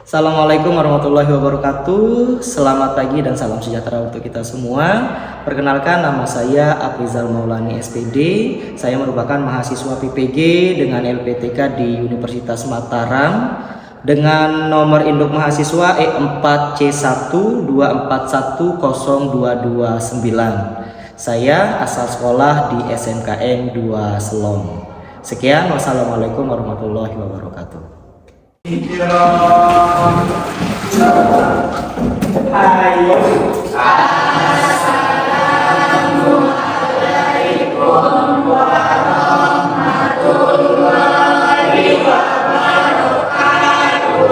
Assalamualaikum warahmatullahi wabarakatuh. Selamat pagi dan salam sejahtera untuk kita semua. Perkenalkan, nama saya Afrizal Maulani SPD. Saya merupakan mahasiswa PPG dengan LPTK di Universitas Mataram dengan nomor induk mahasiswa E4C1241029. Saya asal sekolah di SMKN 2 Selong. Sekian, wassalamualaikum warahmatullahi wabarakatuh. Assalamualaikum warahmatullahi wabarakatuh.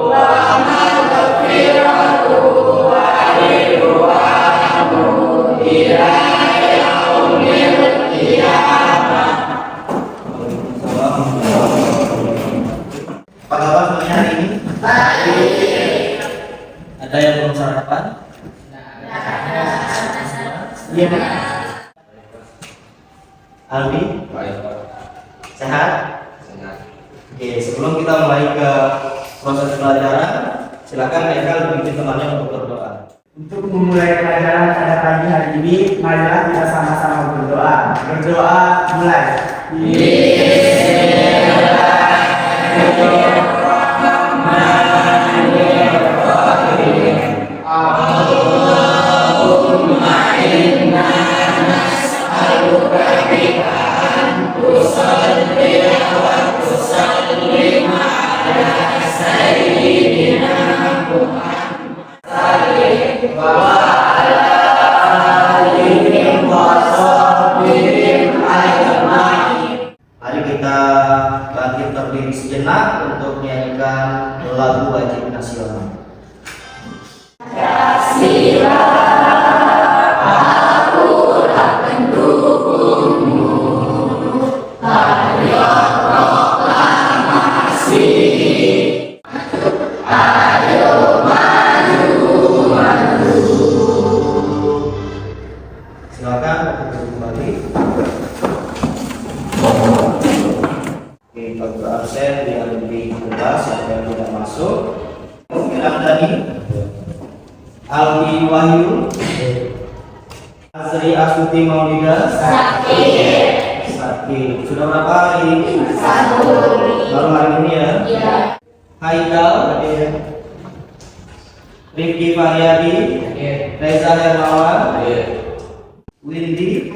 Wa maghfiratuhu wa ridwanuhu ila yaumil qiyamah. Apa kabar semuanya hari ini? Baik. Ada yang belum sarapan? Iya. Albi? Baik. Sehat? Sehat. Oke, sebelum kita mulai ke proses pelajaran, silakan Michael bimbing temannya untuk berdoa. Untuk memulai pelajaran pada pagi hari ini, marilah kita sama-sama berdoa. Berdoa mulai. Mari kita bangkit berdiri sejenak untuk menyanyikan lagu wajib nasional. Silakan untuk kembali. Oke, kalau absen dia lebih jelas, siapa yang tidak masuk. Dani, Albi Wahyu, Azri Astuti Maulida, Sakit. Sudah berapa hari? Baru hari ini ya? Haikal, Rifki Faryadi, Reza Hermawan, Windy.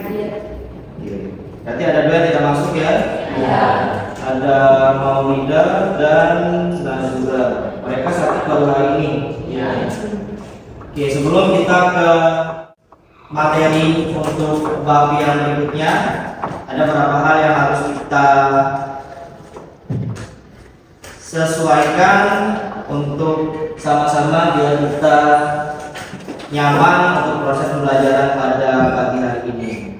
Berarti ada dua yang tidak masuk ya? Ada Maulida dan Nazura. Mereka sakit baru hari ini. Oke, sebelum kita ke materi untuk bab yang berikutnya, ada beberapa hal yang harus kita sesuaikan untuk sama-sama biar kita nyaman untuk proses pembelajaran pada pagi hari ini.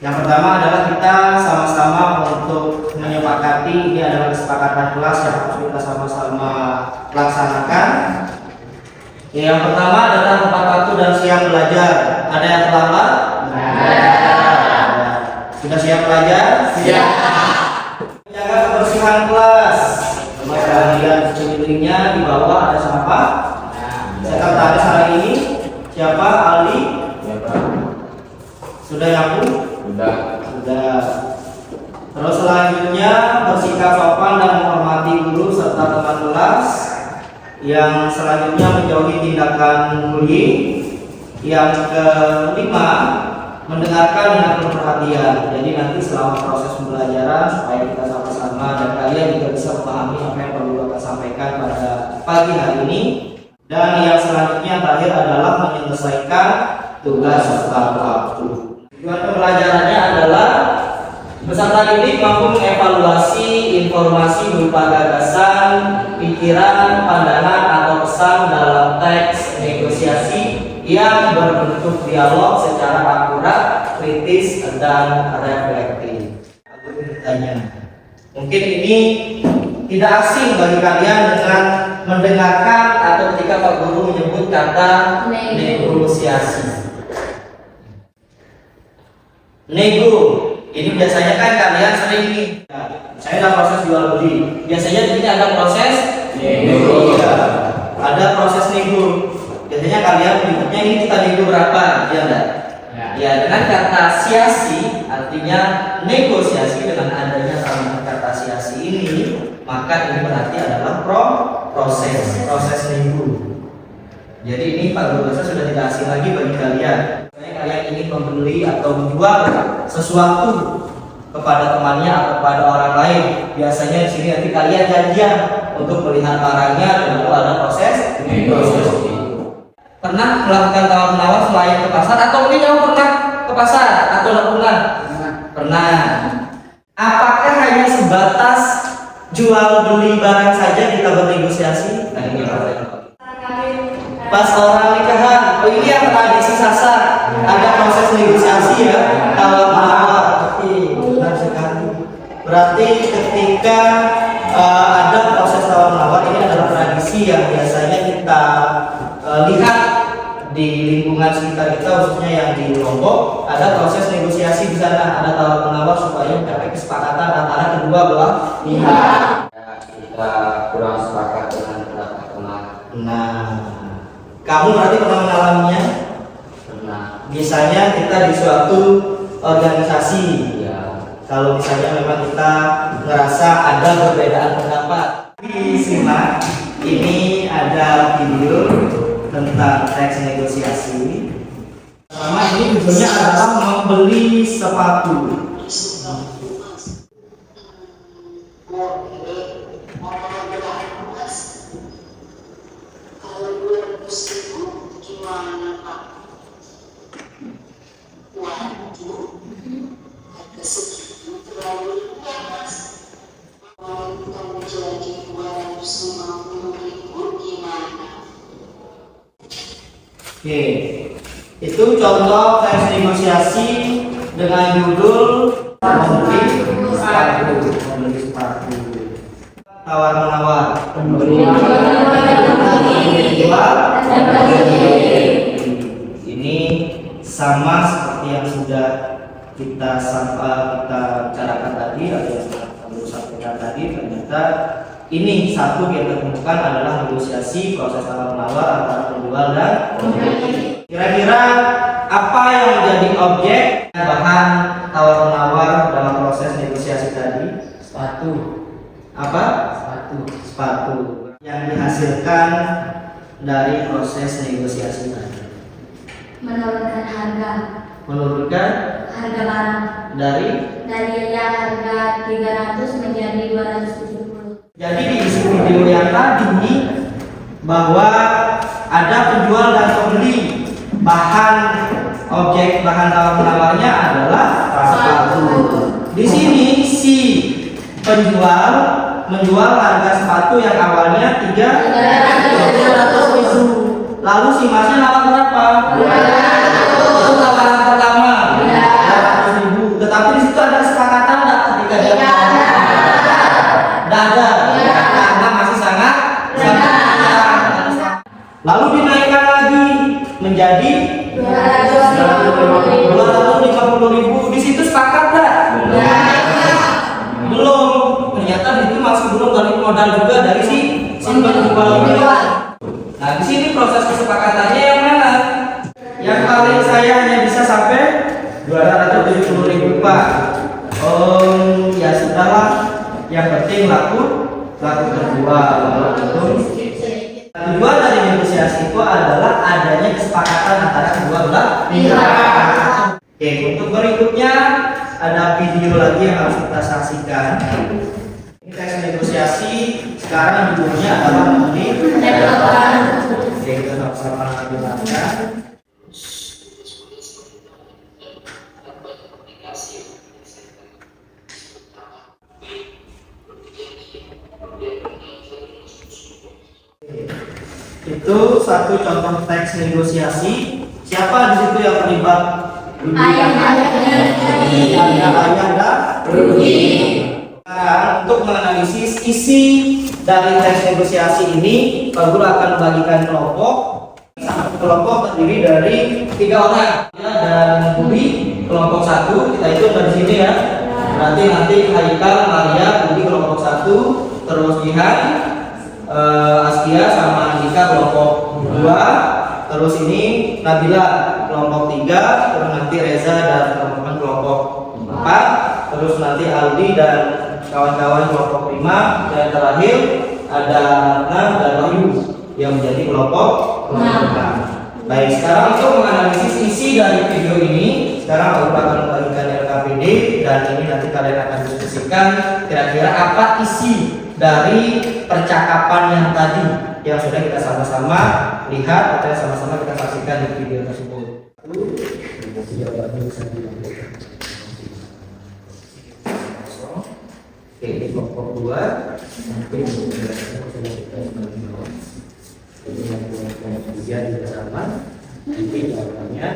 Yang pertama adalah kita sama-sama untuk menyepakati, ini adalah kesepakatan kelas yang harus kita sama-sama laksanakan. Yang pertama adalah tepat waktu dan siap belajar. Ada yang terlambat? Sudah siap belajar? Siap. Menjaga kebersihan kelas. Coba kita lihat sekelilingnya, di bawah ada sampah. Sekretaris hari ini siapa? Ali? Sudah nyapu? Sudah. Terus selanjutnya bersikap sopan dan menghormati guru serta teman kelas. Yang selanjutnya menjauhi tindakan bullying. Yang kelima, mendengarkan dengan penuh perhatian. Jadi nanti selama proses pembelajaran supaya kita sama-sama dan kalian juga bisa memahami apa yang perlu Bapak sampaikan pada pagi hari ini. Dan yang selanjutnya terakhir adalah menyelesaikan tugas tepat waktu. Tujuan pembelajarannya adalah peserta didik mampu mengevaluasi informasi berupa gagasan, pikiran, pandangan atau pesan dalam teks negosiasi yang berbentuk dialog secara akurat, kritis, dan reflektif. Aku bertanya, mungkin ini tidak asing bagi kalian dengan mendengarkan atau ketika Pak Guru menyebut kata negosiasi. Nego, ini biasanya kan kalian sering nih. Saya dalam proses jual beli. Biasanya di sini ada proses nego. Biasanya kalian menyebutnya ini kita minggu berapa, ya enggak? Ya, dengan kata siasi artinya negosiasi. Dengan adanya tambahan kata siasi ini, maka ini berarti adalah proses minggu. Jadi ini Pak Guru Bahasa sudah tidak asing lagi bagi kalian. Misalnya kalian ingin membeli atau menjual sesuatu kepada temannya atau kepada orang lain, biasanya di sini nanti kalian janjian untuk melihat barangnya dan lalu ada proses negosiasi. Pernah melakukan tawar menawar selain ke pasar, atau mungkin kamu pernah ke pasar atau tidak pernah? Pernah. Apakah hanya sebatas jual beli barang saja kita bernegosiasi? Nah, ini pas orang nikahan, oh ini yang tradisi sasar, ada proses negosiasi ya, tawar menawar. Benar sekali. Berarti ketika ada proses tawar menawar, ini adalah tradisi yang biasanya kita lihat di lingkungan sekitar kita, khususnya yang di Lombok. Ada proses negosiasi di sana, ada tawar menawar supaya mencapai kesepakatan antara kedua belah pihak. Kita kurang sepakat dengan pendapat teman. Nah, kamu berarti pernah mengalaminya? Pernah. Misalnya kita di suatu organisasi, ya. Kalau misalnya memang kita ngerasa ada perbedaan pendapat, disimak. Ini ada video tentang teks negosiasi. Pertama, ini judulnya adalah membeli sepatu. Gimana Pak? Waduh, harga segitu terlalu murah Mas. Kalau kita menjual di 250.000 gimana? Oke, itu contoh teks negosiasi dengan judul membeli sepatu. Tawar menawar. Ini sama seperti yang sudah kita bicarakan tadi, atau yang sudah kita sampaikan tadi. Ternyata ini satu yang kita temukan adalah negosiasi proses tawar menawar antara penjual dan pembeli. Kira-kira apa yang menjadi objek bahan tawar menawar dalam proses negosiasi tadi? Sepatu. Apa? Sepatu yang dihasilkan dari proses negosiasi tadi. Menurunkan harga barang dari yang harga 300 menjadi 270. Jadi di isi video yang tadi bahwa ada penjual dan pembeli, objek bahan tawar menawarnya adalah sepatu. Di sini si penjual menjual harga sepatu yang awalnya 300.000. Lalu si masnya nawar berapa? 200. Itu tawaran pertama. 200.000. Tetapi di situ ada kesepakatan enggak ketika dia Tidak ada. Karena masih sangat lalu dinaikkan lagi menjadi 250.000. Di situ sepakat enggak? Belum. Ternyata itu masih belum balik modal juga dari si penjual. Nah, di sini proses kesepakatannya yang mana? Yang paling saya hanya bisa sampai 270.000 Pak. Ya sudahlah. Yang penting laku terjual. Tujuan dari negosiasi itu adalah adanya kesepakatan antara kedua belah pihak. Oke, untuk berikutnya ada video lagi yang harus kita saksikan. Ini teks negosiasi sekarang judulnya adalah membeli. Oke, kita sama-sama dengarkan. Itu satu contoh teks negosiasi. Siapa di situ yang terlibat? Ayah dan rugi. Sekarang untuk menganalisis isi dari teks negosiasi ini, Pak Guru akan membagikan kelompok. Satu kelompok terdiri dari 3 orang. Dan Budi kelompok 1, kita hitung dari sini ya. Berarti nanti Haikal, Maria, Budi kelompok 1, terus Jihan, Askia sama Andika kelompok 2, terus ini Nabila kelompok 3, terus nanti Reza dan teman-teman kelompok 4, terus nanti Aldi dan kawan-kawan kelompok 5, dan terakhir ada Nah dan Wahyu yang menjadi kelompok 6. Baik, sekarang untuk menganalisis isi dari video ini, sekarang aku akan membagikan LKPD dan ini nanti kalian akan diskusikan kira-kira apa isi dari percakapan yang tadi yang sudah kita sama-sama lihat atau yang sama-sama kita saksikan di video tersebut. Oke, ini kelompok 2. Kemudian juga sama. Ini jawabannya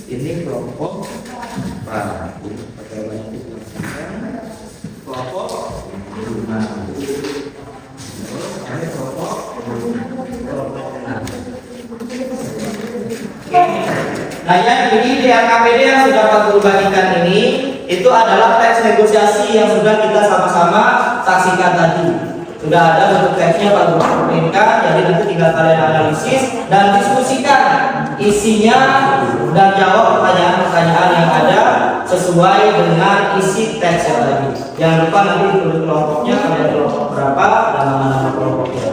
ini kelompok 4. Kelompok 5. Ini kelompok 6. Nah, yang ini di LKPD yang sudah Pak Guru bagikan ini itu adalah teks negosiasi yang sudah kita sama-sama saksikan tadi. Sudah ada bentuk teksnya Pak Guru perintah, jadi nanti tinggal kalian analisis dan diskusikan isinya dan jawab pertanyaan-pertanyaan yang ada sesuai dengan isi teks yang tadi. Jangan lupa nanti ditulis kelompoknya, kalian kelompok berapa dan nama-nama kelompoknya.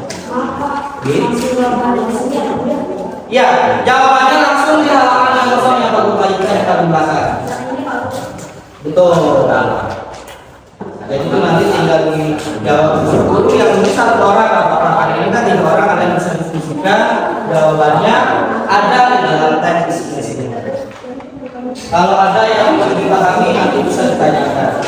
Ya, jawabannya langsung di halaman yang kosong yang Pak Guru bagikan di belakang. Betul. Jadi itu nanti tinggal dijawab guru yang nulis 1 orang atau orang ini kan 3 orang, kalian bisa diskusikan jawabannya ada di dalam teks di sini. Kalau ada yang belum dipahami nanti bisa ditanyakan.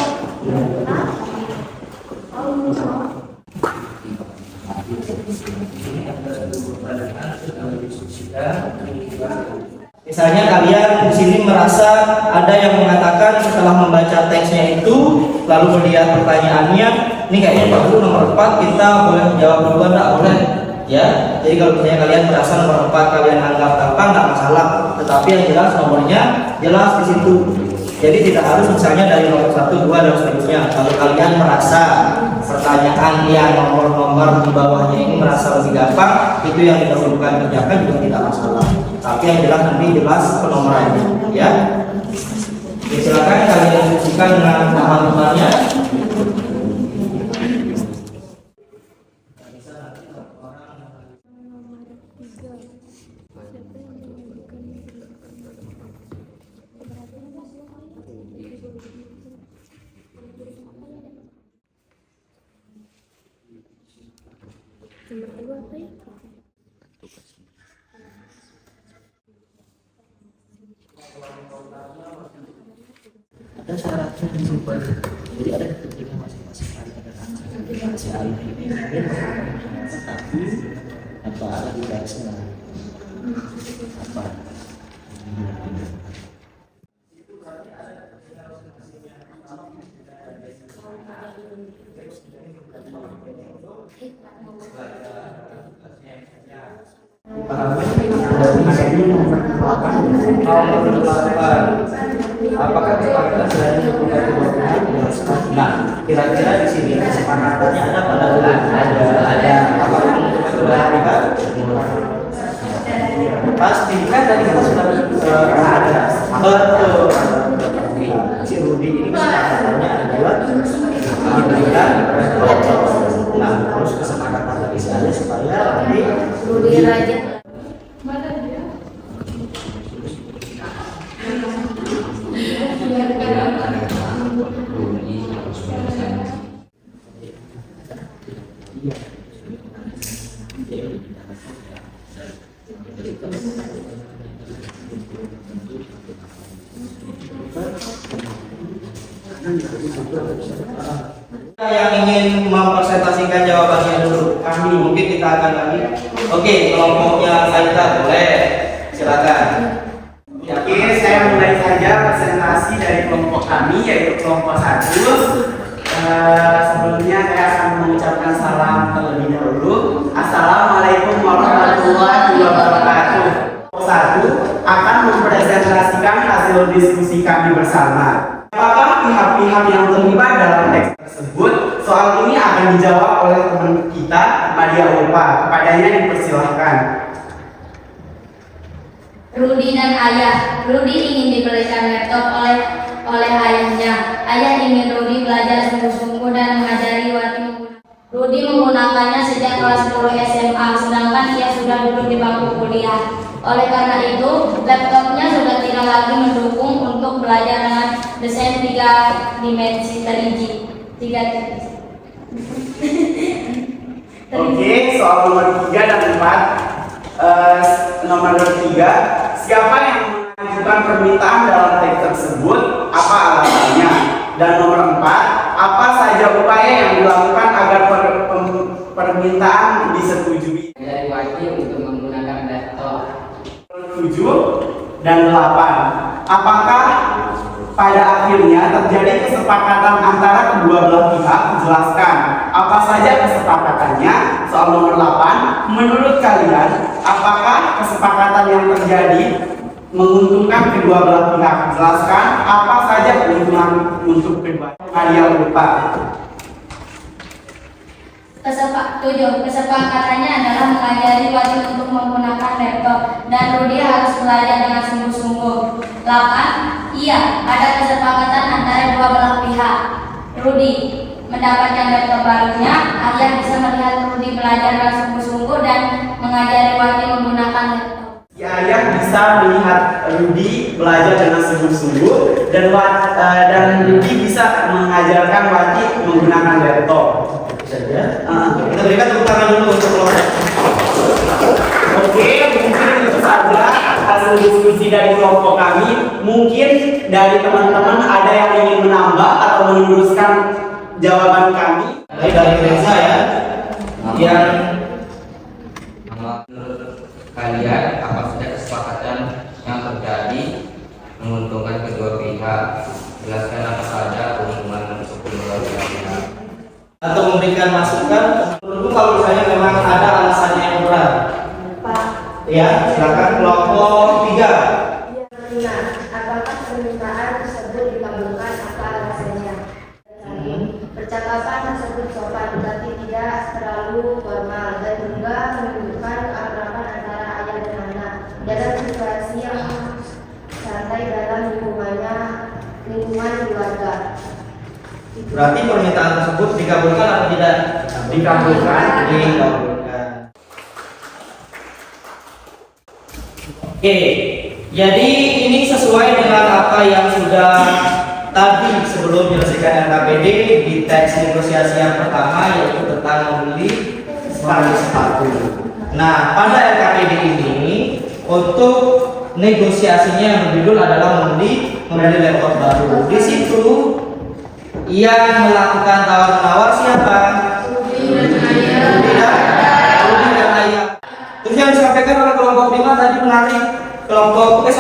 Misalnya kalian di sini merasa ada yang mengatakan setelah membaca teksnya itu lalu melihat pertanyaannya, ini kayaknya Pak Guru nomor 4 kita boleh jawab duluan, enggak boleh ya. Jadi kalau misalnya kalian merasa nomor 4 kalian anggap gampang, enggak masalah, tetapi yang jelas nomornya jelas di situ. Jadi tidak harus misalnya dari nomor 1, 2 dan seterusnya. Kalau kalian merasa pertanyaan yang nomor-nomor di bawahnya ini merasa lebih gampang, itu yang didahulukan kerjakan juga tidak masalah. Tapi yang jelas nanti jelas penomorannya, ya. Oke, silakan kalian diskusikan dengan teman-temannya. Ada syaratnya di sini, jadi ada kepentingan masing-masing tapi apa ada di teksnya apa apakah kesepakatan selain nah kira-kira di sini kesepakatannya ada pada bulan ada apakah sudah lihat pasti kan tadi kita sudah ada betul si Rudi ini kesepakatannya adalah diberikan nah terus kesepakatan tadi saja supaya nanti Rudi Raja. Yang ingin mempresentasikan jawabannya dulu, kami mungkin kita akan lagi. Oke, kelompoknya Saita boleh, silakan. Oke, saya mulai saja presentasi dari kelompok kami, yaitu kelompok 1. Sebelumnya saya akan mengucapkan salam terlebih dahulu. Assalamualaikum warahmatullahi wabarakatuh. Kelompok 1 akan mempresentasikan hasil diskusi kami bersama. Apakah pihak-pihak yang terlibat dalam teks tersebut? soal ini akan dijawab oleh teman kita, Madia Ulfa. Kepadanya dipersilahkan. Rudi dan ayah. Rudi ingin dibelikan laptop oleh ayahnya. Ayah ingin Rudi belajar sungguh-sungguh dan mengajari Wati menggunakan. Rudi menggunakannya sejak kelas 10 SMA, sedangkan ia sudah duduk di bangku kuliah. Oleh karena itu, laptopnya sudah tidak lagi mendukung untuk belajar dengan desain 3 dimensi teriji. Oke, soal nomor 3 dan 4. Nomor 3, siapa yang mengajukan permintaan dalam teks tersebut? Apa alasannya? Dan nomor 4, apa saja upaya yang dilakukan agar permintaan disetujui? Dari wajib untuk menggunakan laptop. 7 dan 8. Apakah pada akhirnya terjadi kesepakatan antara kedua belah pihak? Jelaskan apa saja kesepakatannya. Soal nomor 8, menurut kalian apakah kesepakatan yang terjadi menguntungkan kedua belah pihak? Jelaskan apa saja keuntungan untuk kedua. Madia Ulfa. Kesepakatannya adalah mengajari Wati untuk menggunakan laptop dan Rudi harus belajar dengan sungguh-sungguh. 8. Iya, ada kesepakatan antara dua belah pihak. Rudi mendapatkan laptop barunya, ayah bisa melihat Rudi belajar dengan sungguh-sungguh dan mengajari Wati menggunakan laptop. Si ayah bisa melihat Rudi belajar dengan sungguh-sungguh dan Rudi bisa mengajarkan Wati menggunakan laptop. Saja. Kita berikan tepuk tangan dulu untuk kelompok. Oke, mungkin itu saja hasil diskusi dari kelompok kami. Mungkin dari teman-teman ada yang ingin menambah atau meluruskan jawaban kami. Dari Reza ya, yang Menurut kalian apa saja kesepakatan yang terjadi menguntungkan kedua pihak? Jelaskan apa saja keuntungan untuk kedua pihak. atau memberikan masukan. Menurutku kalau misalnya memang ada alasannya yang berat, ya silakan kelompok 3. Benar. Apakah permintaan tersebut dikabulkan? Apa alasannya? Percakapan tersebut sopan tetapi tidak terlalu formal dan juga menunjukkan keakraban antara ayah dan anak dalam situasi yang santai dalam lingkungan keluarga. Berarti permintaan tersebut dikabulkan atau tidak? Dikabulkan. Dikabulkan. Oke, jadi ini sesuai dengan apa yang sudah tadi sebelum menyelesaikan LKPD di teks negosiasi yang pertama, yaitu tentang membeli sepatu. Nah, pada LKPD ini untuk negosiasinya yang berjudul adalah membeli laptop baru. Di situ yang melakukan tawar-menawar siapa? Rudi dan ayah. Terus yang disampaikan oleh kelompok 5 tadi menarik. Kelompok 3.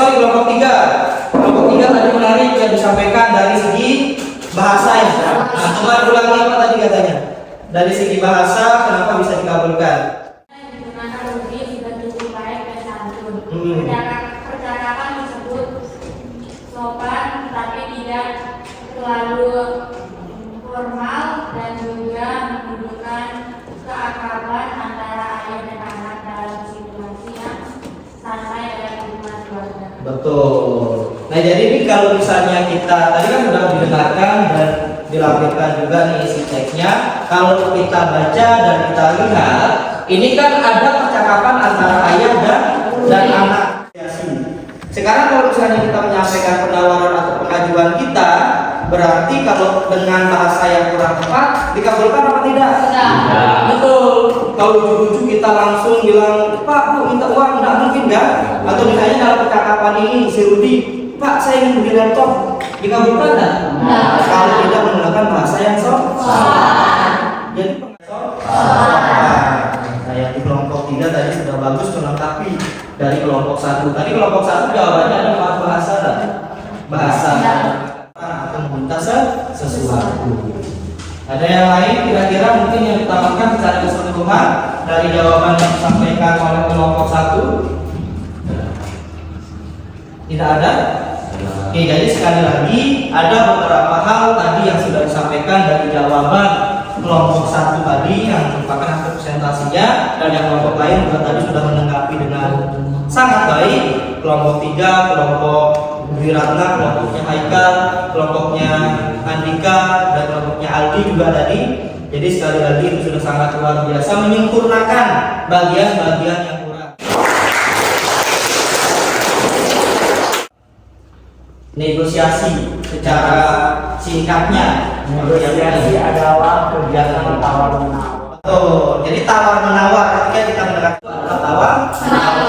Kelompok 3 tadi menarik yang disampaikan dari segi bahasa ya. Nah, coba ulangi apa tadi katanya? Dari segi bahasa kenapa bisa dikabulkan? Dimana Rudi sudah cukup baik dan santun. Percakapan tersebut sopan tapi tidak terlalu formal dan juga menunjukkan keakraban antara ayah dan anak dalam situasi yang santai dalam lingkungan keluarga. Betul. Nah, jadi ini kalau misalnya kita tadi kan sudah didengarkan dan dilampirkan juga nih isi teksnya. Kalau kita baca dan kita lihat, ini kan ada percakapan antara ayah dan anak. Sekarang kalau misalnya kita menyampaikan penawaran atau pengajuan kita, berarti kalau dengan bahasa yang kurang tepat dikabulkan apa tidak? Tidak. Betul. Kalau ujung-ujung kita langsung bilang, Pak, Bu minta uang, tidak mungkin kan? Atau misalnya dalam percakapan ini si Rudi, Pak, saya ingin beli laptop, dikabulkan tidak? Kalau tidak menggunakan bahasa yang sopan. Jadi saya di kelompok 3 tadi sudah bagus melengkapi dari kelompok 1. Tadi kelompok 1 jawabannya ada 4 bahasa dan bahasa atau meminta sesuatu. Ada yang lain kira-kira mungkin yang ditambahkan secara keseluruhan dari jawaban yang disampaikan oleh kelompok 1? Tidak ada? Oke, jadi sekali lagi ada beberapa hal tadi yang sudah disampaikan dari jawaban kelompok satu tadi yang merupakan hasil presentasinya, dan yang kelompok lain juga tadi sudah menanggapi dengan sangat baik. Kelompok 3, kelompok Wiratna, kelompoknya Haikal, kelompoknya Andika, dan kelompoknya Aldi juga tadi. Jadi sekali lagi itu sudah sangat luar biasa menyempurnakan bagian-bagian yang kurang. Negosiasi secara singkatnya, Negosiasi adalah kegiatan tawar menawar. oh, jadi tawar menawar ketika kita mendekati itu adalah tawar menawar.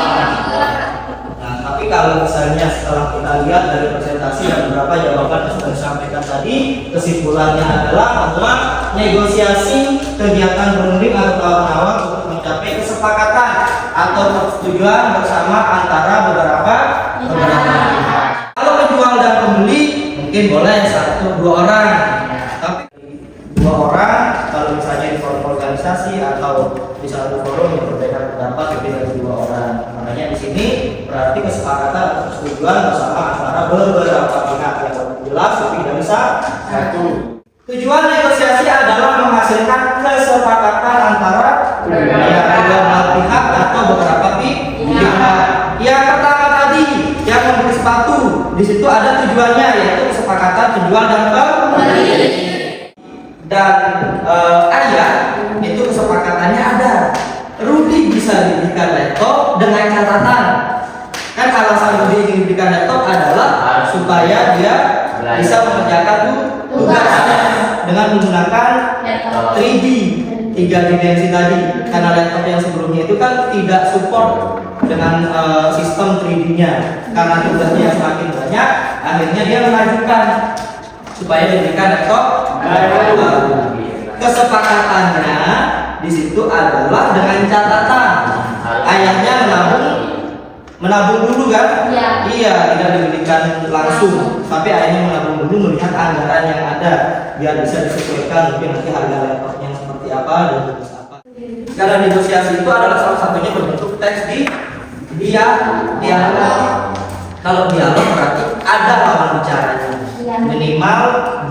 Nah, tapi kalau misalnya setelah kita lihat dari presentasi dan beberapa jawaban yang sudah disampaikan tadi, kesimpulannya adalah bahwa negosiasi kegiatan berunding atau tawar menawar untuk mencapai kesepakatan atau persetujuan bersama antara beberapa pihak. Kalau penjual dan pembeli mungkin boleh 1-2 orang, tapi 2 orang kalau misalnya di forum organisasi atau di satu forum yang berbeda pendapat lebih dari 2 orang. Makanya di sini berarti kesepakatan atau persetujuan bersama antara beberapa pihak yang jelas lebih dari 1. Tujuan negosiasi adalah menghasilkan kesepakatan antara kedua pihak atau beberapa pihak. Yang pertama tadi yang membeli sepatu, di situ ada tujuannya yaitu kesepakatan penjual dan pembeli. Dan ayah itu kesepakatannya ada. Rudi bisa diberikan laptop dengan catatan. Kan alasan Rudi ingin diberikan laptop adalah supaya dia bisa mengerjakan tugasnya dengan menggunakan 3D, 3 dimensi tadi. Karena laptop yang sebelumnya itu kan tidak support dengan sistem 3D-nya. Karena tugasnya semakin banyak, akhirnya dia mengajukan supaya diberikan laptop. Kesepakatannya di situ adalah dengan catatan ayahnya menabung dulu kan? Iya, tidak diberikan langsung, tapi ayahnya menabung dulu melihat anggaran yang ada biar bisa disesuaikan mungkin nanti harga laptopnya seperti apa dan jenis apa. Karena negosiasi itu adalah salah satunya berbentuk teks di dialog. Kalau dialog berarti ada lawan bicaranya minimal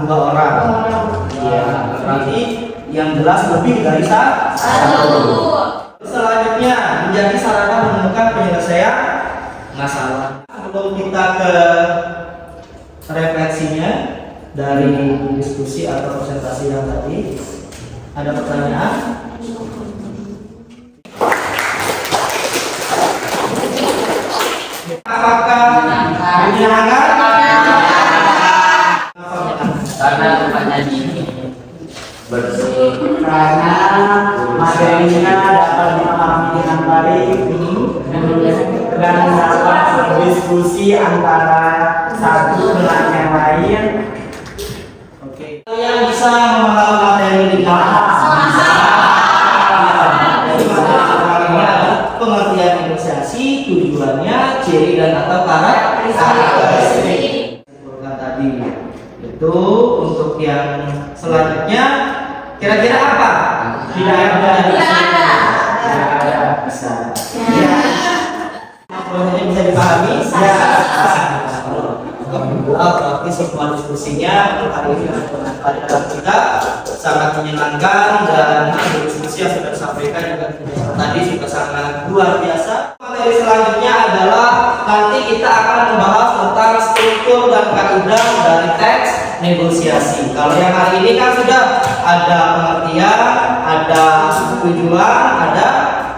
2 orang. Iya, berarti yang jelas lebih dari 1. Selanjutnya menjadi sarana menemukan penyelesaian masalah. Sebelum kita ke refleksinya dari diskusi atau presentasi yang tadi, ada pertanyaan? Apakah menyenangkan? Karena rumahnya ini bersih, Karena materinya dapat dipahami dengan baik dan dapat berdiskusi antara satu dengan yang lain. Oke. Kalian bisa memahami materi di kelas? Pengertian negosiasi, tujuannya, ciri dan atau karakteristik. Tadi itu untuk yang selanjutnya kira-kira apa? Tidak ada. Bisa. Ya. Prosesnya bisa dipahami? Ya. Berarti semua diskusinya hari ini pada kita sangat menyenangkan dan hasil diskusi yang sudah disampaikan juga tadi sudah sangat luar biasa. Materi selanjutnya adalah nanti kita akan membahas tentang struktur dan kaidah dari teks negosiasi. Kalau yang hari ini kan sudah ada pengertian, ada tujuan, ada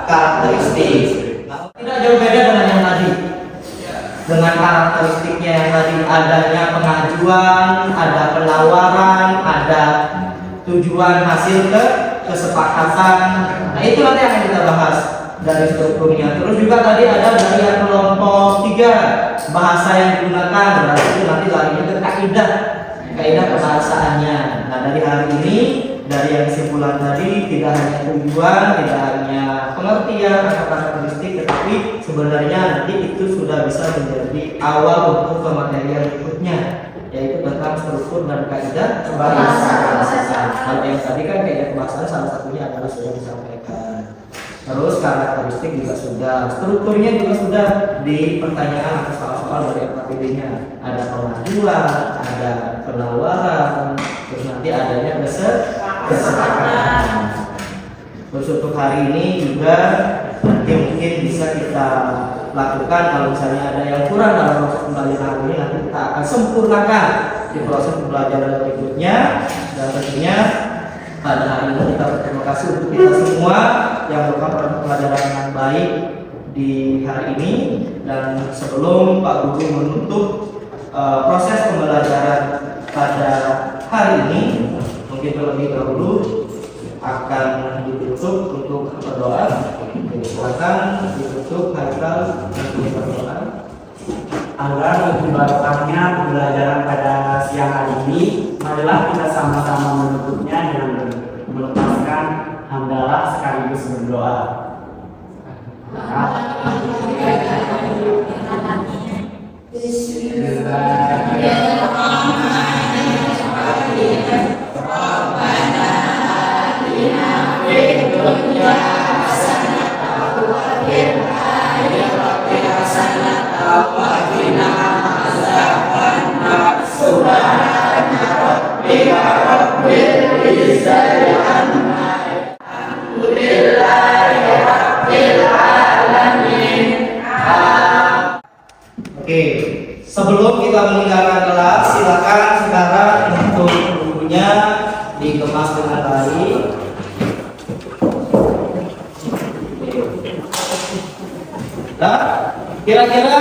karakteristik. Nah, tidak jauh beda dengan yang tadi. Dengan karakteristiknya yang tadi adanya pengajuan, ada penawaran, ada tujuan hasil kesepakatan. Nah, itu nanti akan kita bahas dari strukturnya. Terus juga tadi ada dari yang kelompok 3 bahasa yang digunakan, berarti itu nanti larinya ke kaidah kebahasaannya. Nah, dari hari ini dari yang kesimpulan tadi tidak hanya tujuan, tidak hanya pengertian atau karakteristik, tetapi sebenarnya nanti itu sudah bisa menjadi awal untuk pematerian berikutnya, yaitu tentang struktur dan kaidah kebahasaan. Kalau yang tadi kan kaidah kebahasaan salah satunya adalah sudah disampaikan. Terus karakteristik juga sudah, strukturnya juga sudah di pertanyaan atau soal-soal dari FKPD-nya. Ada pengajuan, ada penawaran, terus nanti adanya kesepakatan. Terus untuk hari ini juga nanti mungkin bisa kita lakukan kalau misalnya ada yang kurang dalam proses pembelajaran hari ini, nanti kita akan sempurnakan di proses pembelajaran berikutnya. Dan tentunya pada hari ini kita berterima kasih untuk kita semua yang melakukan pembelajaran yang baik di hari ini. Dan sebelum Pak Guru menutup proses pembelajaran pada hari ini, mungkin terlebih dahulu akan ditutup untuk berdoa. Silakan ditutup Haikal untuk berdoa. Agar lebih barokahnya pembelajaran pada siang hari ini, marilah kita sama-sama menutupnya dengan melepaskan hamdalah sekaligus berdoa. Oke, sebelum kita meninggalkan kelas, silakan sekarang untuk bukunya dikemas dengan baik. Nah, kira-kira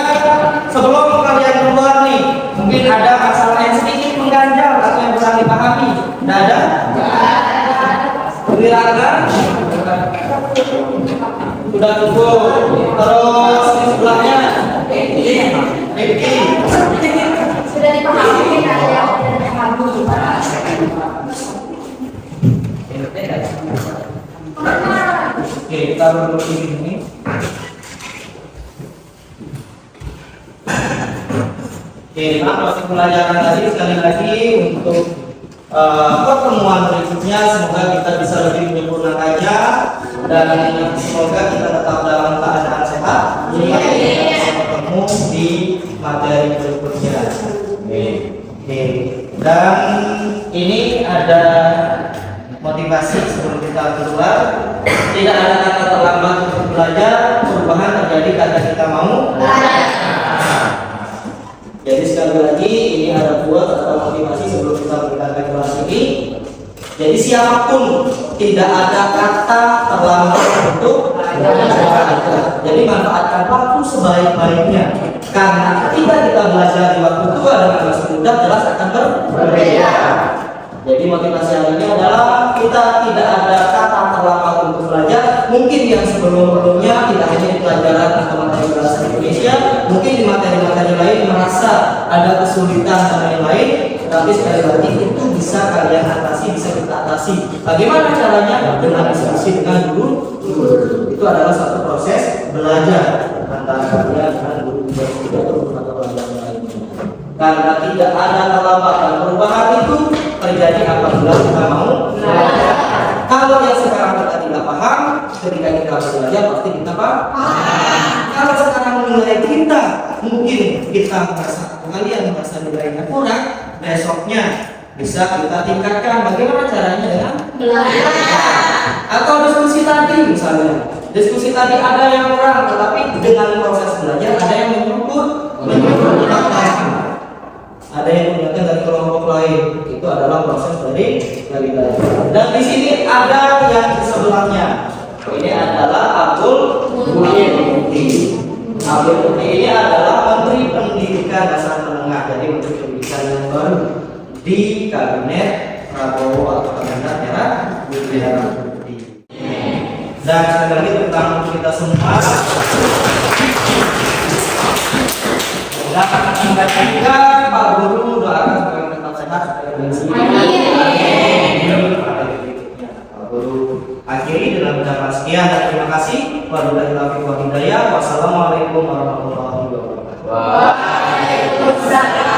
sebelum kalian keluar nih, mungkin ada masalah yang sedikit mengganjal atau yang kurang dipahami. Tidak ada? Silakan. Sudah cukup. Terus di sebelahnya. Eki. Sudah dipahami, ada yang tidak dipahami. Oke, kita duduk di sini. Oke, nah proses pembelajaran tadi sekali lagi untuk pertemuan berikutnya semoga kita bisa lebih menyempurnakannya dan semoga kita tetap dalam keadaan sehat sehingga kita bisa bertemu di materi berikutnya. Oke. Dan ini ada motivasi sebelum kita keluar. Tidak ada kata terlambat untuk belajar, perubahan terjadi karena kita mau belajar. Jadi sekali lagi ini ada buat atau motivasi sebelum kita meninggalkan kelas ini. Jadi siapapun tidak ada kata terlambat untuk belajar. Jadi manfaatkan waktu sebaik-baiknya. Karena ketika kita belajar di waktu tua dengan masih muda jelas akan berbeda. Jadi motivasi hari ini adalah kita tidak ada kata terlambat untuk belajar. Mungkin yang sebelum-sebelumnya tidak hanya di pelajaran atau materi bahasa Indonesia, mungkin di materi-materi lain merasa ada kesulitan dan lain-lain. Tapi sekali lagi itu bisa kalian atasi, bisa kita atasi. Bagaimana caranya? Dengan diskusi dengan guru. Itu adalah satu proses belajar antara kalian dengan guru dan tidak guru atau pelajaran lainnya. Karena tidak ada terlambat dan perubahan itu terjadi apabila kita mau belajar. Kalau yang sekarang kita tidak paham, ketika kita belajar pasti kita paham. Kalau sekarang menilai kita, mungkin kita merasa kalian merasa nilainya kurang, besoknya bisa kita tingkatkan. Bagaimana caranya? Dengan belajar. Atau diskusi tadi misalnya. Diskusi tadi ada yang kurang, tetapi dengan proses belajar ada yang menyempurnakan. Ada yang menggunakan dari kelompok lain. Itu adalah proses dari belajar. Dan di sini ada yang di sebelahnya. Ini adalah Abdul Muhyiddin. Abdul Muhyiddin ini adalah Menteri Pendidikan Dasar Menengah. Jadi Menteri Pendidikan yang baru di Kabinet Prabowo atau Kabinet Era Putri. Dan sekali lagi tentang kita semua. Dan juga Pak Guru doakan supaya tetap sehat supaya Pak Guru akhiri dengan ucapan sekian dan terima kasih. Wabillahi taufiq wal hidayah. Wassalamualaikum warahmatullahi wabarakatuh. Waalaikumsalam.